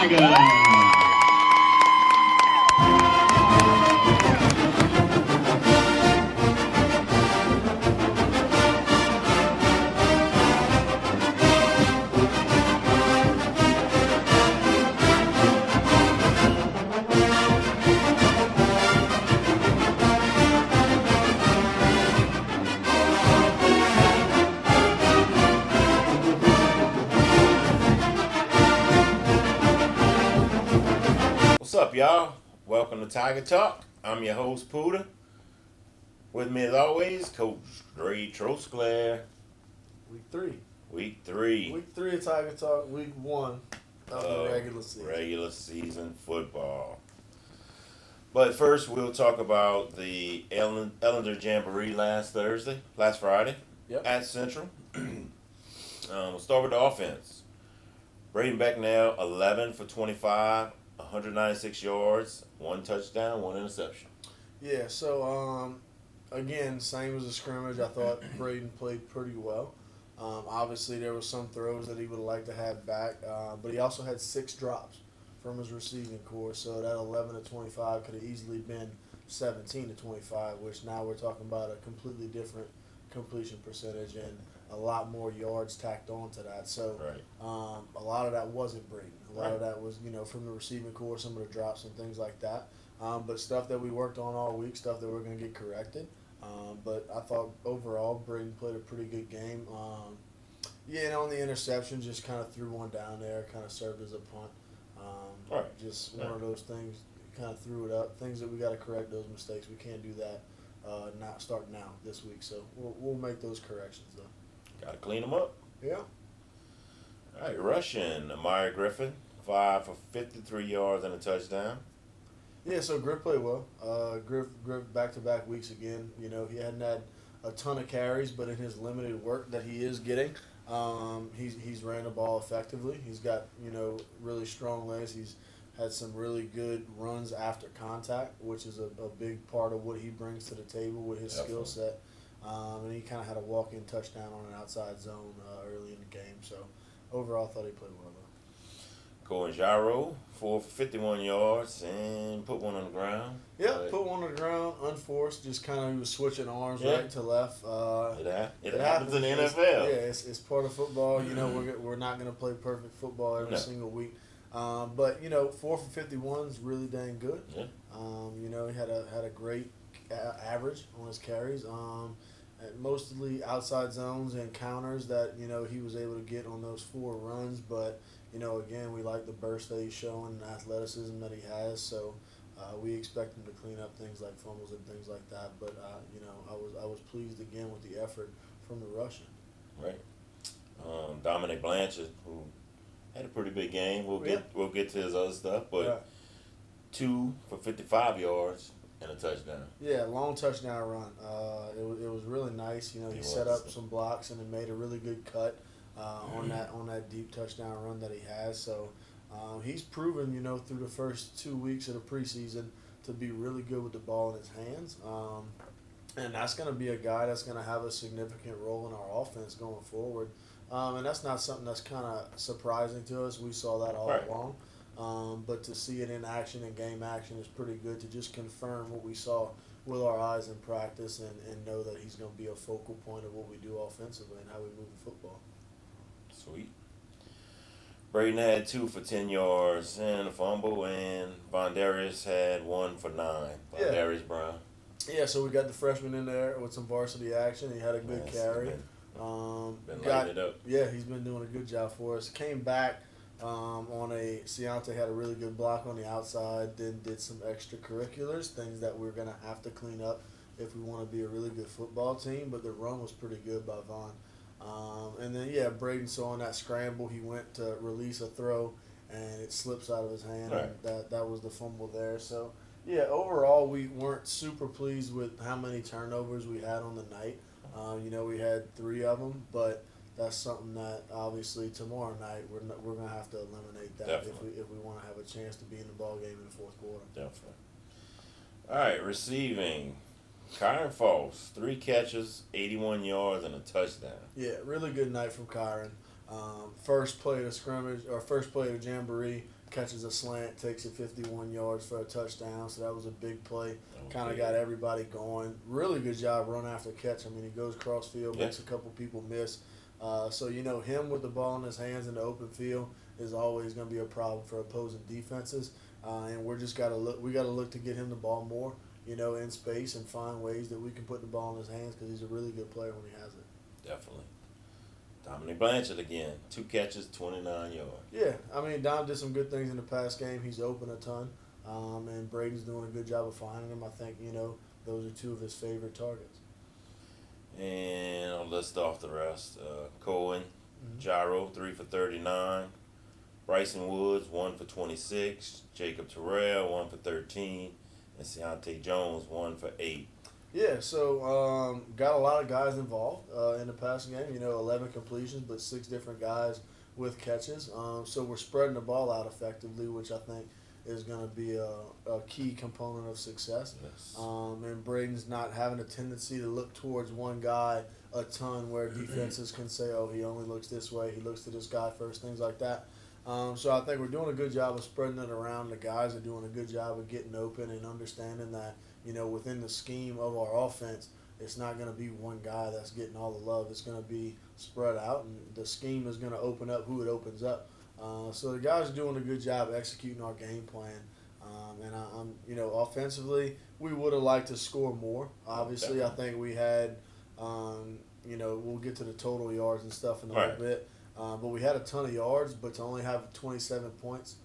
Tigers. What's up, y'all? Welcome to Tiger Talk. I'm your host, Puda. With me, as always, Coach Dre Trosclair. Week 3. Week 3 Week 3 of Tiger Talk. Week 1 of the regular season. Regular season football. But first, we'll talk about the Ellender Jamboree last Friday, at Central. We'll start with the offense. Braden Becknell, 11 for 25, 196 yards, 1 touchdown, 1 interception. Yeah, so again, same as the scrimmage. I thought Braden played pretty well. Obviously, there were some throws that he would have liked to have back, but he also had 6 drops from his receiving core. So that 11 to 25 could have easily been 17 to 25, which now we're talking about a completely different completion percentage and a lot more yards tacked onto that. So a lot of that wasn't Braden. A lot of that was, from the receiving core, some of the drops and things like that. But stuff that we worked on all week, stuff that we're going to get corrected. But I thought overall Braden played a pretty good game. And on the interception, just kind of threw one down there, kind of served as a punt. Just one of those things, kind of threw it up. Things that we got to correct those mistakes. We can't do that not start now this week. So we'll make those corrections, though. Got to clean them up. Yeah. All right, rushing. Amari Griffin, 5 for 53 yards and a touchdown. Yeah, so Griff played well. Griff back-to-back weeks again. He hadn't had a ton of carries, but in his limited work that he is getting, he's ran the ball effectively. He's got, really strong legs. He's had some really good runs after contact, which is a big part of what he brings to the table with his skill set. And he kind of had a walk-in touchdown on an outside zone early in the game. So overall, I thought he played well, though. Cohen Gyro, 4 for 51 yards and put one on the ground. Yeah, put one on the ground, unforced, just kind of he was switching arms right to left. It happens in the NFL. It's part of football. We're not going to play perfect football every single week. But 4 for 51 is really dang good. Yeah. He had a great average on his carries. Mostly outside zones and counters that he was able to get on those 4 runs. But again, we like the burst that he's showing and athleticism that he has. So we expect him to clean up things like fumbles and things like that. But I was pleased again with the effort from the rushing. Right. Dominic Blanchard, who had a pretty big game. We'll get to his other stuff, but 2 for 55 yards and a touchdown. Yeah, long touchdown run. It was really nice. He set up some blocks and then made a really good cut on that deep touchdown run that he has. So he's proven, through the first 2 weeks of the preseason to be really good with the ball in his hands. And that's going to be a guy that's going to have a significant role in our offense going forward. And that's not something that's kind of surprising to us. We saw that all along. But to see it in action and game action is pretty good to just confirm what we saw with our eyes in practice and know that he's going to be a focal point of what we do offensively and how we move the football. Sweet. Braden had 2 for 10 yards and a fumble, and Vondarius had 1 for 9. Vondarius Brown. Yeah, so we got the freshman in there with some varsity action. He had a good carry. Been lighting it up. Yeah, he's been doing a good job for us. Came back on a Ciante had a really good block on the outside. Then did some extracurriculars, things that we're gonna have to clean up if we want to be a really good football team. But the run was pretty good by Vaughn. And then Braden saw on that scramble he went to release a throw and it slips out of his hand. Right. And that was the fumble there. So overall we weren't super pleased with how many turnovers we had on the night. We had 3 of them, but that's something that obviously tomorrow night we're going to have to eliminate that if we want to have a chance to be in the ball game in the fourth quarter. Definitely. All right, receiving. Kyron Falls, 3 catches, 81 yards, and a touchdown. Yeah, really good night from Kyron. First play of the scrimmage, or first play of the Jamboree, catches a slant, takes it 51 yards for a touchdown. So that was a big play. Kind of got everybody going. Really good job run after catch. I mean, he goes cross field, makes a couple people miss. So, him with the ball in his hands in the open field is always going to be a problem for opposing defenses. And we got to look to get him the ball more, in space and find ways that we can put the ball in his hands because he's a really good player when he has it. Definitely. Dominic Blanchard again. 2 catches, 29 yards. Yeah, I mean, Dom did some good things in the past game. He's open a ton. And Braden's doing a good job of finding him. I think, those are 2 of his favorite targets. And I'll list off the rest. Cohen, Gyro, 3 for 39. Bryson Woods, 1 for 26. Jacob Terrell, 1 for 13. And Deontay Jones, 1 for 8. Yeah, so got a lot of guys involved in the passing game. 11 completions, but 6 different guys with catches. So we're spreading the ball out effectively, which I think is going to be a key component of success. Yes. And Braden's not having a tendency to look towards one guy a ton where defenses can say, oh, he only looks this way, he looks to this guy first, things like that. So I think we're doing a good job of spreading it around. The guys are doing a good job of getting open and understanding that, within the scheme of our offense, it's not going to be one guy that's getting all the love. It's going to be spread out, and the scheme is going to open up who it opens up. So the guys are doing a good job executing our game plan. And I'm, offensively, we would have liked to score more. Obviously, definitely. I think we had, we'll get to the total yards and stuff in a little bit. But we had a ton of yards, but to only have 27 points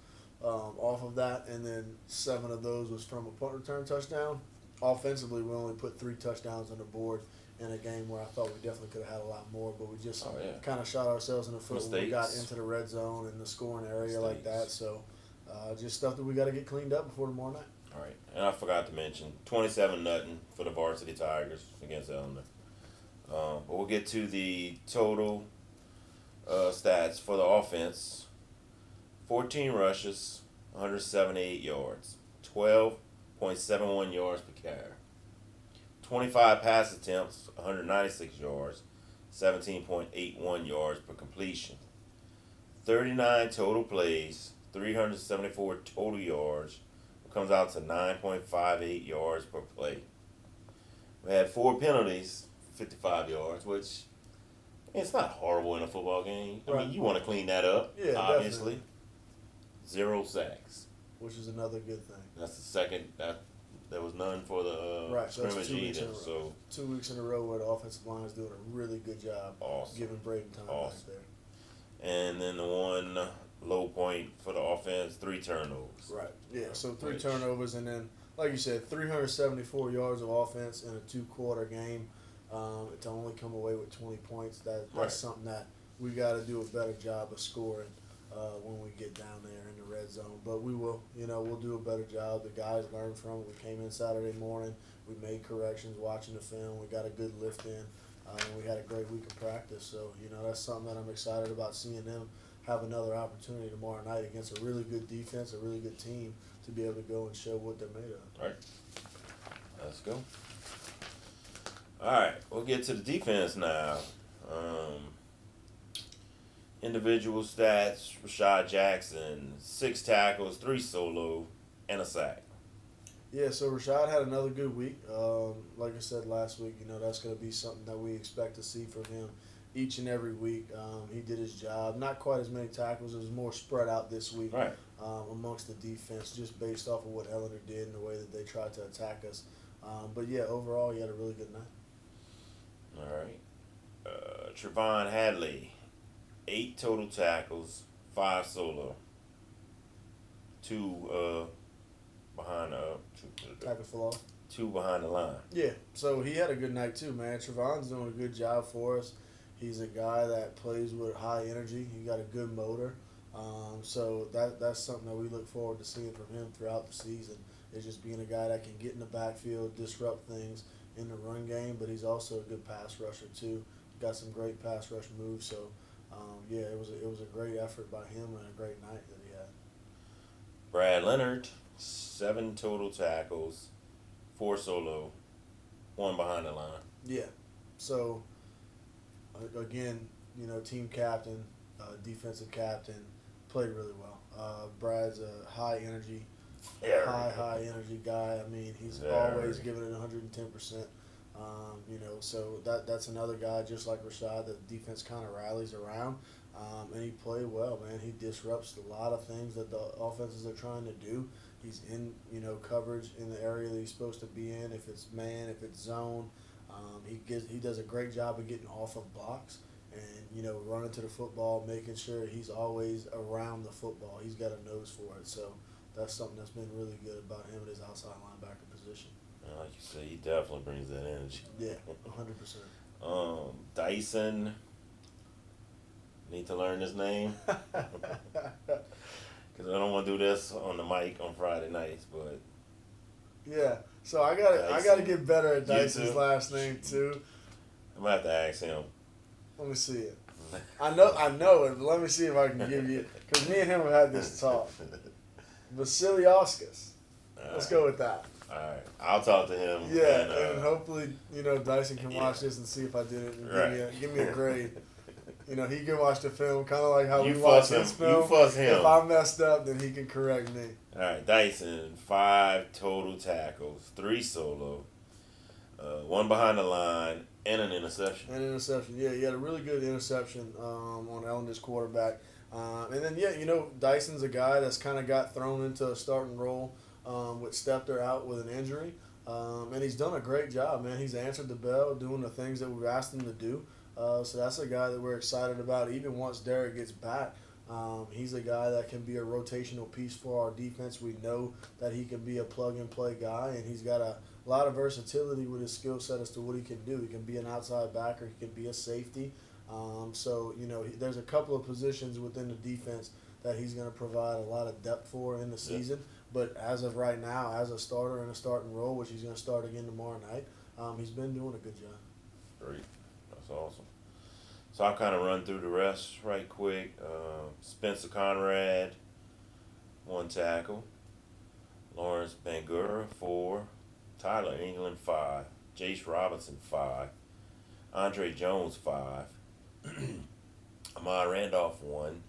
off of that, and then 7 of those was from a punt return touchdown. Offensively, we only put 3 touchdowns on the board in a game where I thought we definitely could have had a lot more, but we just kind of shot ourselves in the foot when we got into the red zone and the scoring area like that. So just stuff that we got to get cleaned up before tomorrow night. All right, and I forgot to mention 27-0 for the Varsity Tigers against Eleanor. But we'll get to the total stats for the offense. 14 rushes, 178 yards, 12.71 yards per carry. 25 pass attempts, 196 yards, 17.81 yards per completion. 39 total plays, 374 total yards, which comes out to 9.58 yards per play. We had 4 penalties, 55 yards, which it's not horrible in a football game. I mean, you want to clean that up, obviously. Definitely. 0 sacks. Which is another good thing. That's the second. There was none for the scrimmage either. So 2 weeks in a row where the offensive line is doing a really good job giving Braden time right there. And then the one low point for the offense, 3 turnovers. Right. Yeah, so 3 turnovers, and then, like you said, 374 yards of offense in a 2-quarter game. To only come away with 20 points, that's something that we got to do a better job of scoring when we get down there in the red zone. But we will, we'll do a better job. The guys learned from it. We came in Saturday morning. We made corrections watching the film. We got a good lift in. And we had a great week of practice. So, that's something that I'm excited about, seeing them have another opportunity tomorrow night against a really good defense, a really good team, to be able to go and show what they're made of. All right. Let's go. All right, we'll get to the defense now. Individual stats, Rashad Jackson, 6 tackles, 3 solo, and a sack. Yeah, so Rashad had another good week. Like I said last week, that's going to be something that we expect to see from him each and every week. He did his job. Not quite as many tackles. It was more spread out this week amongst the defense, just based off of what Eleanor did and the way that they tried to attack us. But, yeah, overall, he had a really good night. All right. Trevon Hadley, 8 total tackles, 5 solo, 2 behind tackle for loss. 2 behind the line. Yeah, so he had a good night too, man. Trevon's doing a good job for us. He's a guy that plays with high energy. He got a good motor. So that's something that we look forward to seeing from him throughout the season, is just being a guy that can get in the backfield, disrupt things in the run game, but he's also a good pass rusher too. Got some great pass rush moves. So, it was a great effort by him and a great night that he had. Brad Leonard, 7 total tackles, 4 solo, 1 behind the line. Yeah. So, again, team captain, defensive captain, played really well. Brad's a high energy guy. I mean, he's always giving it 110%. So that's another guy just like Rashad that the defense kind of rallies around. And he played well, man. He disrupts a lot of things that the offenses are trying to do. He's in, coverage in the area that he's supposed to be in. If it's man, if it's zone, he does a great job of getting off of blocks and running to the football, making sure he's always around the football. He's got a nose for it, so that's something that's been really good about him at his outside linebacker position. Like you say, he definitely brings that energy. Yeah, 100%. Dyson. Need to learn his name. Because I don't want to do this on the mic on Friday nights, but yeah. So I gotta get better at Dyson's last name too. I'm gonna have to ask him. Let me see it. I know it, but let me see if I can give you, because me and him have had this talk. Vasiliauskas. Let's go with that. All right, I'll talk to him. Yeah, and hopefully Dyson can watch this and see if I did it and give me a grade. He can watch the film, kind of like how we watch his film. You fuss him. If I messed up, then he can correct me. All right, Dyson, 5 total tackles, 3 solo, 1 behind the line, and an interception. Yeah, he had a really good interception on Ellender's quarterback. And then, Dyson's a guy that's kind of got thrown into a starting role with Stepter out with an injury. And he's done a great job, man. He's answered the bell, doing the things that we've asked him to do. So that's a guy that we're excited about. Even once Derek gets back, he's a guy that can be a rotational piece for our defense. We know that he can be a plug-and-play guy, and he's got a lot of versatility with his skill set as to what he can do. He can be an outside backer. He can be a safety. There's a couple of positions within the defense that he's going to provide a lot of depth for in the season. But as of right now, as a starter in a starting role, which he's going to start again tomorrow night, he's been doing a good job. Great. That's awesome. So I'll kind of run through the rest right quick. Spencer Conrad, 1 tackle. Lawrence Bangura, 4. Tyler England, 5. Jace Robinson, 5. Andre Jones, 5. Ahmad Randolph, 1.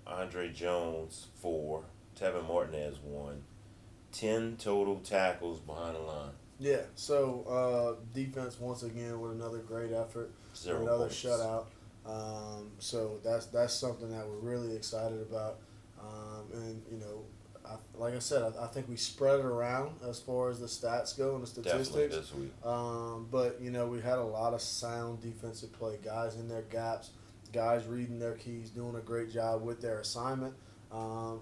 Andre Jones, 4. Tevin Martinez, 1. 10 total tackles behind the line. Yeah, so defense once again with another great effort, 0 another points. shutout. So that's something that we're really excited about. Like I said, I think we spread it around as far as the stats go and the statistics. Definitely this week. But we had a lot of sound defensive play, guys in their gaps, guys reading their keys, doing a great job with their assignment. I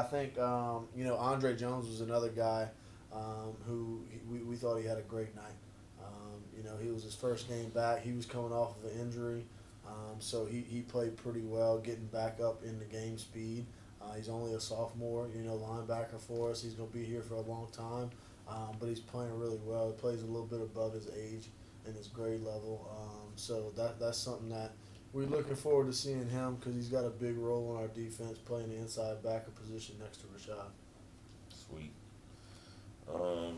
think Andre Jones was another guy who we thought he had a great night. He was his first game back. He was coming off of an injury, so he played pretty well, getting back up in the game speed. He's only a sophomore, linebacker for us. He's going to be here for a long time, but he's playing really well. He plays a little bit above his age and his grade level, so that's something that we're looking forward to seeing him because he's got a big role in our defense, playing the inside backer position next to Rashad. Sweet.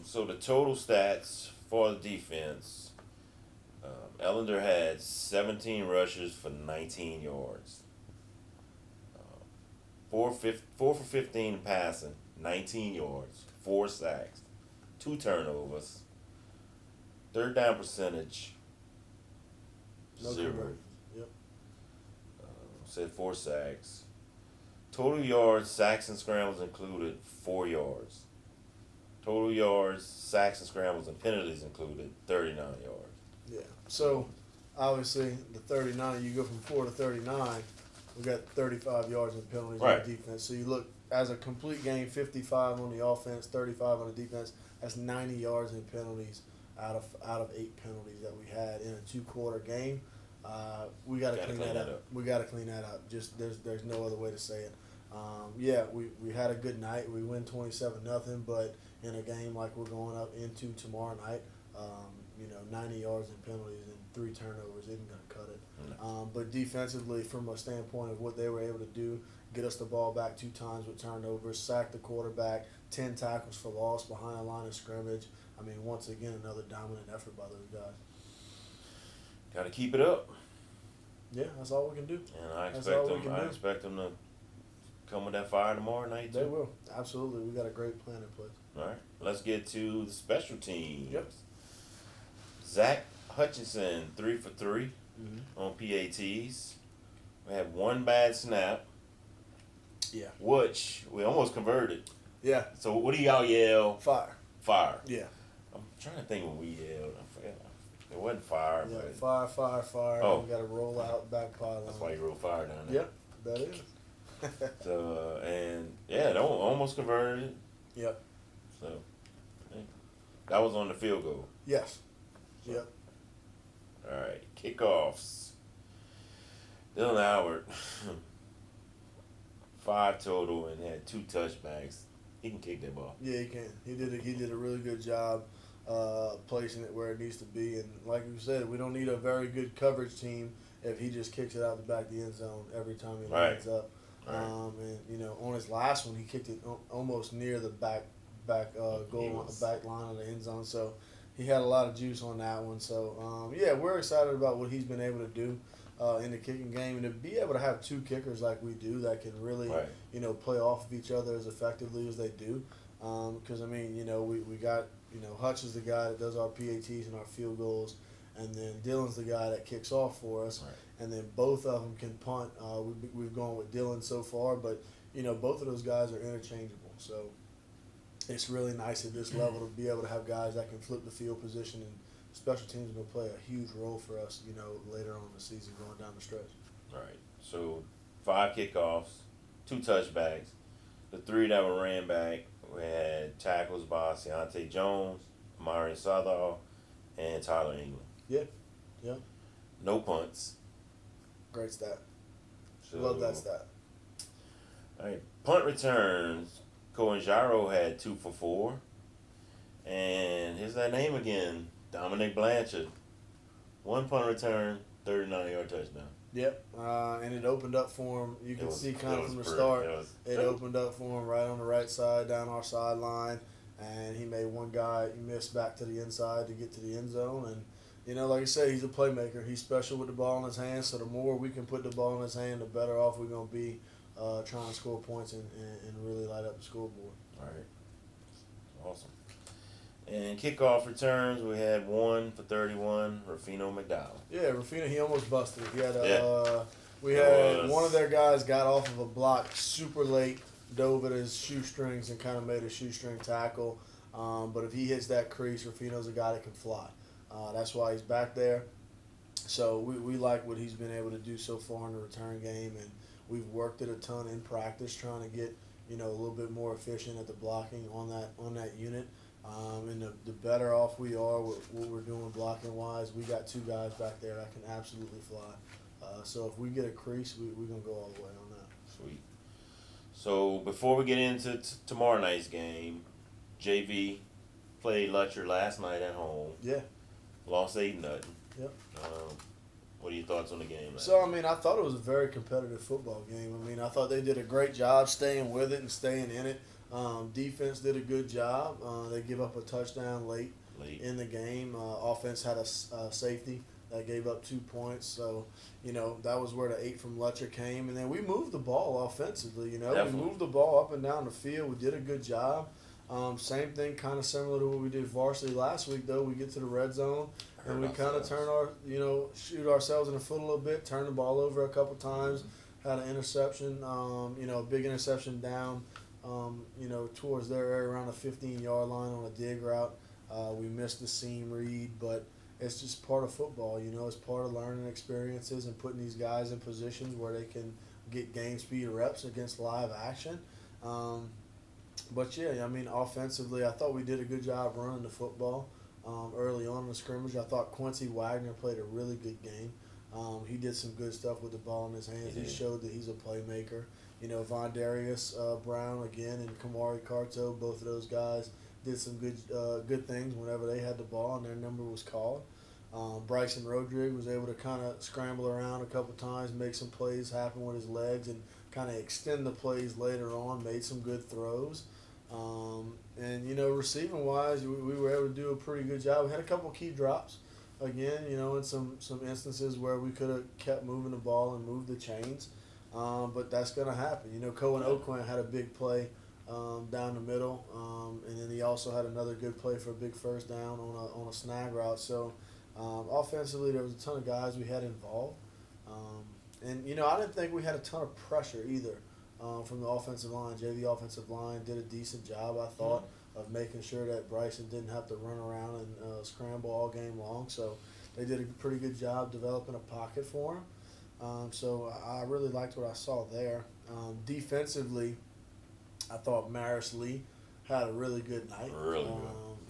So the total stats for the defense, Ellender had 17 rushes for 19 yards. 4 for 15 passing, 19 yards, 4 sacks, 2 turnovers, third down percentage, 0. Yep. Said 4 sacks. Total yards, sacks and scrambles included, 4 yards. Total yards, sacks and scrambles and penalties included, 39 yards. Yeah. So, obviously, the 39, you go from 4 to 39, we got 35 yards in penalties on the defense. So, you look, as a complete game, 55 on the offense, 35 on the defense. That's 90 yards in penalties out of 8 penalties that we had in a 2-quarter game. We got to clean that up. We got to clean that up. Just there's no other way to say it. We had a good night. We win 27-0, but in a game like we're going up into tomorrow night, 90 yards in penalties and 3 turnovers isn't going to cut it. But defensively, from a standpoint of what they were able to do, get us the ball back 2 times with turnovers, sack the quarterback, 10 tackles for loss behind the line of scrimmage. I mean, once again, another dominant effort by those guys. Got to keep it up. Yeah, that's all we can do. And I expect them to come with that fire tomorrow night too. They will. Absolutely. We got a great plan in place. All right. Let's get to the special teams. Yep. Zach Hutchinson, 3 for 3 on PATs. We had one bad snap. Yeah. Which we almost converted. Yeah. So what do y'all yell? Fire. Fire. Yeah. I'm trying to think what we yelled. I forget. It wasn't fire. Yeah, but fire. Oh. We got to roll out back pylon. that's why you roll fire down there. Yep, that is. So, and yeah, they almost converted it. Yep. So, yeah. That was on the field goal. Yes. So, Yep. All right, kickoffs. Dylan Howard, 5 total and had 2 touchbacks. He can kick that ball. Yeah, he can. He did a really good job placing it where it needs to be. And like you said, we don't need a very good coverage team if he just kicks it out the back of the end zone every time he lines up. Right. And on his last one, he kicked it almost near the back goal, back line of the end zone. So he had a lot of juice on that one. So yeah, we're excited about what he's been able to do in the kicking game, and to be able to have 2 kickers like we do that can really play off of each other as effectively as they do. Because we got Hutch is the guy that does our PATs and our field goals, and then Dylan's the guy that kicks off for us. Right. And then both of them can punt. We've gone with Dylan so far, but both of those guys are interchangeable. So it's really nice at this level to be able to have guys that can flip the field position, and special teams are going to play a huge role for us, later on in the season going down the stretch. Right. So 5 kickoffs, 2 touchbacks. The 3 that were ran back, we had tackles by Deontay Jones, Amari Southall, and Tyler England. Yeah. Yeah. No punts. Great stat. So, Love that stat. All right. Punt returns. Cohen Jaro had 2 for 4. And here's that name again. Dominic Blanchard. 1 punt return, 39-yard touchdown. Yep. And it opened up for him. You can see kind of from the start, it opened up for him right on the right side, down our sideline. And he made one guy miss back to the inside to get to the end zone. And, like I said, he's a playmaker. He's special with the ball in his hands. So the more we can put the ball in his hand, the better off we're going to be trying to score points and really light up the scoreboard. All right. Awesome. And kickoff returns, we had 1 for 31, Rufino McDowell. Yeah, Rufino, he almost busted it. He had one of their guys got off of a block super late, dove at his shoestrings and kind of made a shoestring tackle. But if he hits that crease, Rufino's a guy that can fly. That's why he's back there. So we like what he's been able to do so far in the return game, and we've worked it a ton in practice trying to get a little bit more efficient at the blocking on that unit. And the better off we are with what we're doing blocking wise, we got 2 guys back there that can absolutely fly. So if we get a crease, we're going to go all the way on that. Sweet. So before we get into tomorrow night's game, JV played Lutcher last night at home. Yeah. Lost 8-0. Yep. What are your thoughts on the game? So, I thought it was a very competitive football game. I thought they did a great job staying with it and staying in it. Defense did a good job. They give up a touchdown late in the game. Offense had a safety that gave up 2 points. So, that was where the 8 from Lutcher came. And then we moved the ball offensively. Definitely. We moved the ball up and down the field. We did a good job. Same thing, kind of similar to what we did varsity last week, though. We get to the red zone, and we kind of turn shoot ourselves in the foot a little bit, turn the ball over a couple times, had an interception, a big interception down, towards their area around the 15-yard line on a dig route. We missed the seam read, but it's just part of football, it's part of learning experiences and putting these guys in positions where they can get game speed reps against live action. But yeah, offensively, I thought we did a good job running the football early on in the scrimmage. I thought Quincy Wagner played a really good game. He did some good stuff with the ball in his hands. He showed that he's a playmaker. Von Darius Brown again and Kamari Carto, both of those guys did some good things whenever they had the ball and their number was called. Bryson Rodriguez was able to kind of scramble around a couple times, make some plays happen with his legs, and kind of extend the plays later on, made some good throws. And, receiving-wise, we were able to do a pretty good job. We had a couple key drops. again, in some instances where we could have kept moving the ball and moved the chains. But that's going to happen. Cohen Oakland had a big play down the middle, and then he also had another good play for a big first down on a snag route. So offensively, there was a ton of guys we had involved. And I didn't think we had a ton of pressure either from the offensive line. JV offensive line did a decent job, I thought, of making sure that Bryson didn't have to run around and scramble all game long. So they did a pretty good job developing a pocket for him. So I really liked what I saw there. Defensively, I thought Maris Lee had a really good night. Really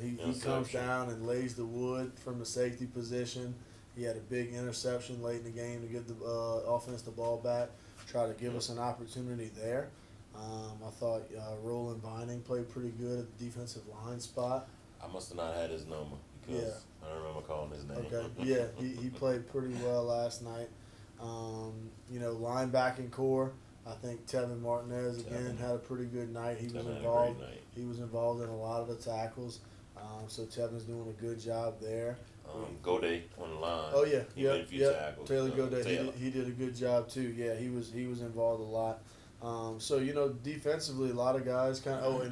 good. He comes down and lays the wood from the safety position. He had a big interception late in the game to give the offense the ball back, try to give us an opportunity there. I thought Roland Vining played pretty good at the defensive line spot. I must have not had his number because I don't remember calling his name. Okay, yeah, he played pretty well last night. Linebacking core, I think Tevin Martinez again had a pretty good night. He was involved. He was involved in a lot of the tackles. So Tevin's doing a good job there. Goday on the line. Oh yeah, he made a few tackles. Taylor Goday, he did a good job too. Yeah, he was involved a lot. So defensively, a lot of guys kind of.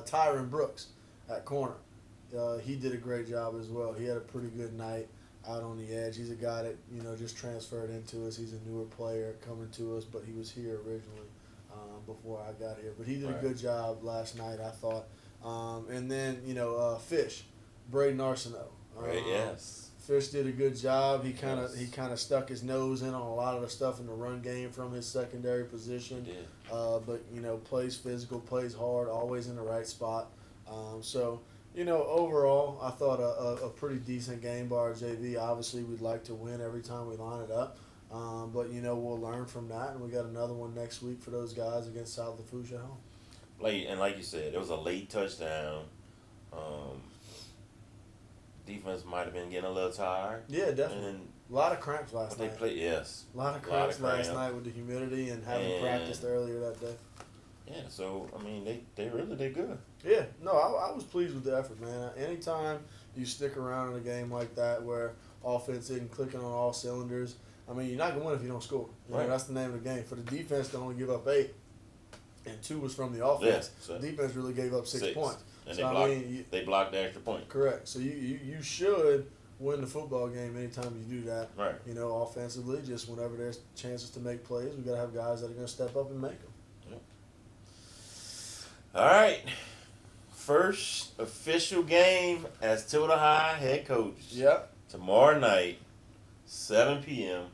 Tyron Brooks at corner, he did a great job as well. He had a pretty good night out on the edge. He's a guy that just transferred into us. He's a newer player coming to us, but he was here originally before I got here. But he did a good job last night, I thought. And then Fish, Braden Arsenault. Right. Yes. Fish did a good job. He kind of stuck his nose in on a lot of the stuff in the run game from his secondary position. He did. But plays physical, plays hard, always in the right spot. Overall, I thought a pretty decent game by our JV. Obviously, we'd like to win every time we line it up. But we'll learn from that, and we got another one next week for those guys against South Lafourche at home. Like you said, it was a late touchdown. Defense might have been getting a little tired. Yeah, definitely. And a lot of cramps last night. A lot of cramps last night with the humidity and having practiced earlier that day. Yeah, so, they really did good. Yeah, no, I was pleased with the effort, man. Anytime you stick around in a game like that where offense isn't clicking on all cylinders, you're not going to win if you don't score. That's the name of the game. For the defense to only give up 8, and 2 was from the offense, the defense really gave up 6 points. And they blocked the extra point. Correct. So you should win the football game anytime you do that. Right. Offensively, just whenever there's chances to make plays, we got to have guys that are going to step up and make them. Yep. All right. First official game as Tilda High head coach. Yep. Tomorrow night, 7 p.m.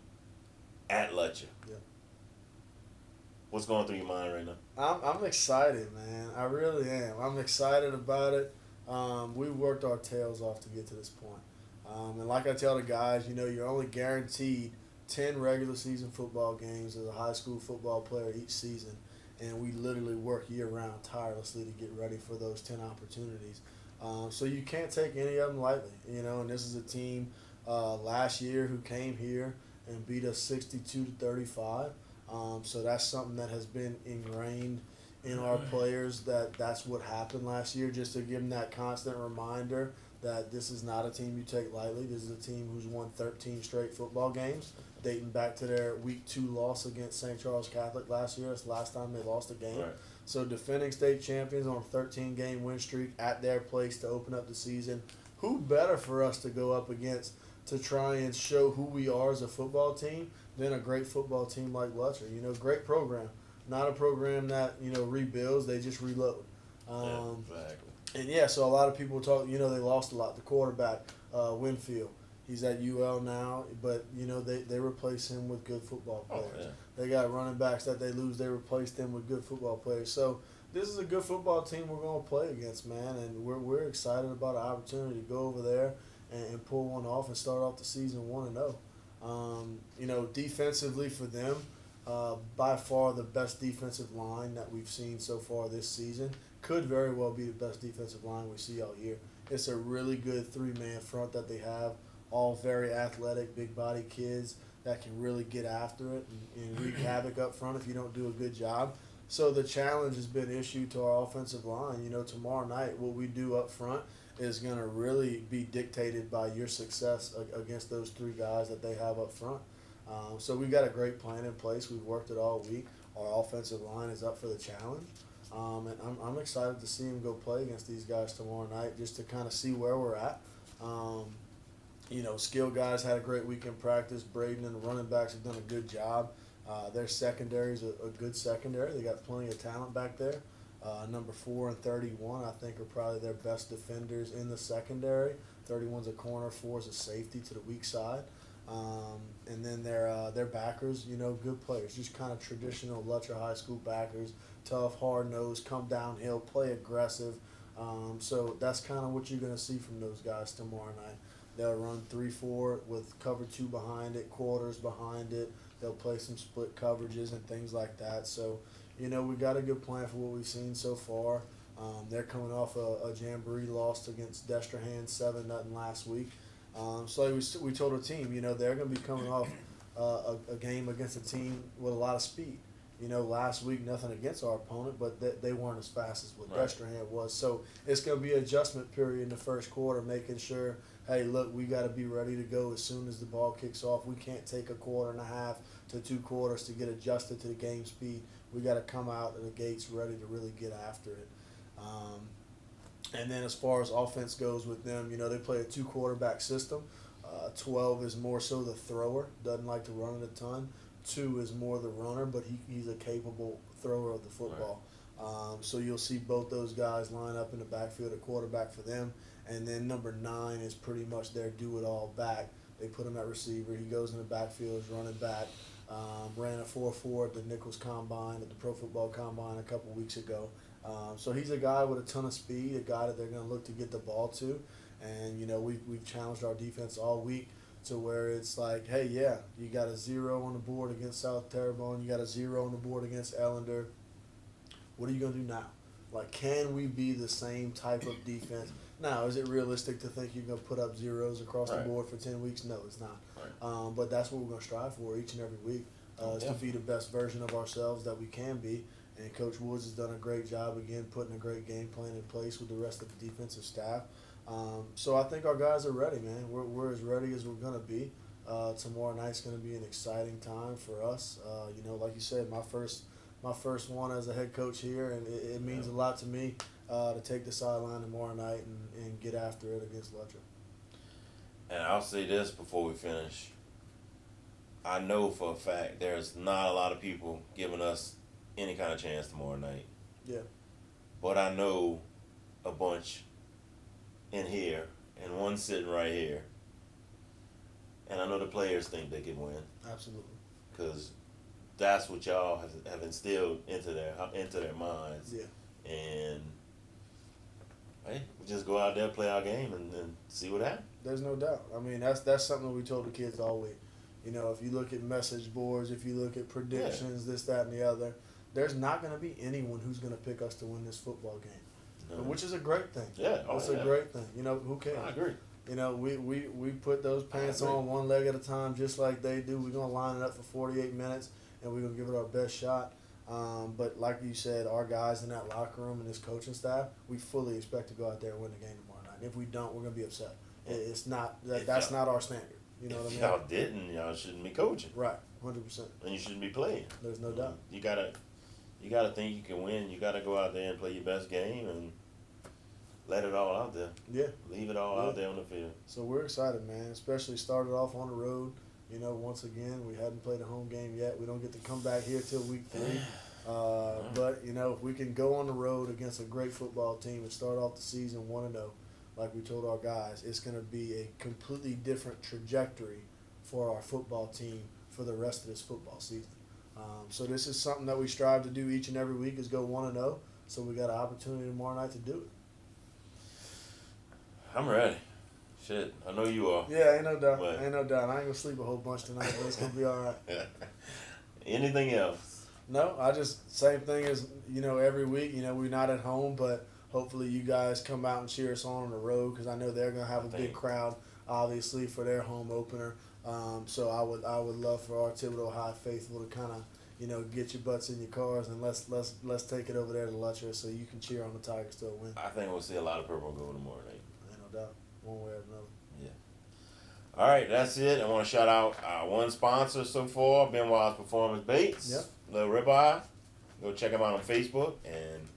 at Lutcher. Yep. What's going through your mind right now? I'm excited, man. I really am. I'm excited about it. We've worked our tails off to get to this point. And like I tell the guys, you're only guaranteed 10 regular season football games as a high school football player each season. And we literally work year-round tirelessly to get ready for those 10 opportunities. So you can't take any of them lightly, and this is a team last year who came here and beat us 62-35. So that's something that has been ingrained in our players, that's what happened last year, just to give them that constant reminder that this is not a team you take lightly. This is a team who's won 13 straight football games, dating back to their Week 2 loss against St. Charles Catholic last year. That's the last time they lost a game. Right. So defending state champions on a 13-game win streak at their place to open up the season. Who better for us to go up against to try and show who we are as a football team than a great football team like Lutcher? Great program. Not a program that, rebuilds. They just reload. Exactly. And, so a lot of people talk, they lost a lot. The quarterback, Winfield, he's at UL now, but, they replace him with good football players. Oh, yeah. They got running backs that they lose. They replace them with good football players. So this is a good football team we're going to play against, man, and we're excited about an opportunity to go over there and pull one off and start off the season 1-0. Defensively for them, by far the best defensive line that we've seen so far this season. Could very well be the best defensive line we see all year. It's a really good 3-man front that they have, all very athletic, big-body kids that can really get after it and wreak havoc up front if you don't do a good job. So the challenge has been issued to our offensive line. Tomorrow night what we do up front is going to really be dictated by your success against those three guys that they have up front. So we've got a great plan in place. We've worked it all week. Our offensive line is up for the challenge. And I'm excited to see him go play against these guys tomorrow night just to kind of see where we're at. Skill guys had a great week in practice. Braden and the running backs have done a good job. Their secondary is a good secondary. They got plenty of talent back there. Number 4 and 31, I think, are probably their best defenders in the secondary. 31's a corner, 4's a safety to the weak side. And then their backers, good players, just kind of traditional Lutcher High School backers, tough, hard-nosed, come downhill, play aggressive. So that's kind of what you're going to see from those guys tomorrow night. They'll run 3-4 with cover 2 behind it, quarters behind it. They'll play some split coverages and things like that. So, we got a good plan for what we've seen so far. They're coming off a Jamboree loss against Destrehan 7-0 last week. So we told the team, they're going to be coming off a game against a team with a lot of speed. Last week, nothing against our opponent, but they weren't as fast as what Destrehan was. So it's going to be an adjustment period in the first quarter, making sure, hey, look, we got to be ready to go as soon as the ball kicks off. We can't take a quarter and a half to 2 quarters to get adjusted to the game speed. We got to come out of the gates ready to really get after it. And then as far as offense goes with them, they play a 2-quarterback system. 12 is more so the thrower, doesn't like to run it a ton. 2 is more the runner, but he's a capable thrower of the football. Right. So you'll see both those guys line up in the backfield at quarterback for them. And then number 9 is pretty much their do-it-all back. They put him at receiver. He goes in the backfield, is running back. Ran a 4.4 at the Nichols Combine, at the Pro Football Combine a couple weeks ago. So he's a guy with a ton of speed, a guy that they're going to look to get the ball to. And, we've challenged our defense all week to where it's like, hey, yeah, you got a 0 on the board against South Terrebonne. You got a 0 on the board against Ellender. What are you going to do now? Like, can we be the same type of defense? Now, is it realistic to think you're going to put up zeros across the board for 10 weeks? No, it's not. Right. But that's what we're going to strive for each and every week, is to be the best version of ourselves that we can be. And Coach Woods has done a great job, again, putting a great game plan in place with the rest of the defensive staff. So I think our guys are ready, man. We're as ready as we're going to be. Tomorrow night's going to be an exciting time for us. Like you said, my first one as a head coach here, and it means a lot to me to take the sideline tomorrow night and get after it against Lutcher. And I'll say this before we finish. I know for a fact there's not a lot of people giving us any kind of chance tomorrow night. Yeah. But I know a bunch in here and one sitting right here. And I know the players think they can win. Absolutely. Because that's what y'all have instilled into their minds. Yeah. And hey, we just go out there, play our game, and see what happens. There's no doubt. I mean, that's something that we told the kids all week. If you look at message boards, if you look at predictions, this, that, and the other, there's not going to be anyone who's going to pick us to win this football game, which is a great thing. Yeah, it's a great thing. Who cares? I agree. We put those pants on one leg at a time, just like they do. We're going to line it up for 48 minutes, and we're going to give it our best shot. But like you said, our guys in that locker room and this coaching staff, we fully expect to go out there and win the game tomorrow night. And if we don't, we're going to be upset. It's not that's not our standard. You know what I mean? Y'all didn't, y'all shouldn't be coaching. Right, 100%. And you shouldn't be playing. There's no doubt. You gotta think you can win. You gotta go out there and play your best game and let it all out there. Yeah. Leave it all out there on the field. So we're excited, man. Especially started off on the road. Once again, we hadn't played a home game yet. We don't get to come back here till week 3. But if we can go on the road against a great football team and start off the season 1-0, like we told our guys, it's going to be a completely different trajectory for our football team for the rest of this football season. So this is something that we strive to do each and every week, is go 1-0. So we got an opportunity tomorrow night to do it. I'm ready. Shit, I know you are. Yeah, ain't no doubt. I ain't going to sleep a whole bunch tonight, but it's going to be all right. Anything else? No, same thing as, every week. We're not at home, but hopefully you guys come out and cheer us on the road, because I know they're going to have a big crowd, obviously, for their home opener. So I would love for our Thibodeau High faithful to kind of, get your butts in your cars and let's take it over there to Lutcher so you can cheer on the Tigers to a win. I think we'll see a lot of purple and gold tomorrow night. doubt, one way or another. All right, that's it. I want to shout out our one sponsor so far, Benoit's Performance Baits. Yep. Little Ribeye. Go check them out on Facebook. And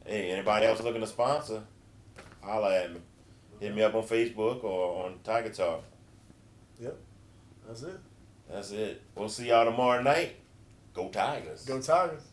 hey, anybody else looking to sponsor, holla at me. Hit me up on Facebook or on Tiger Talk. Yep. That's it. That's it. We'll see y'all tomorrow night. Go Tigers. Go Tigers.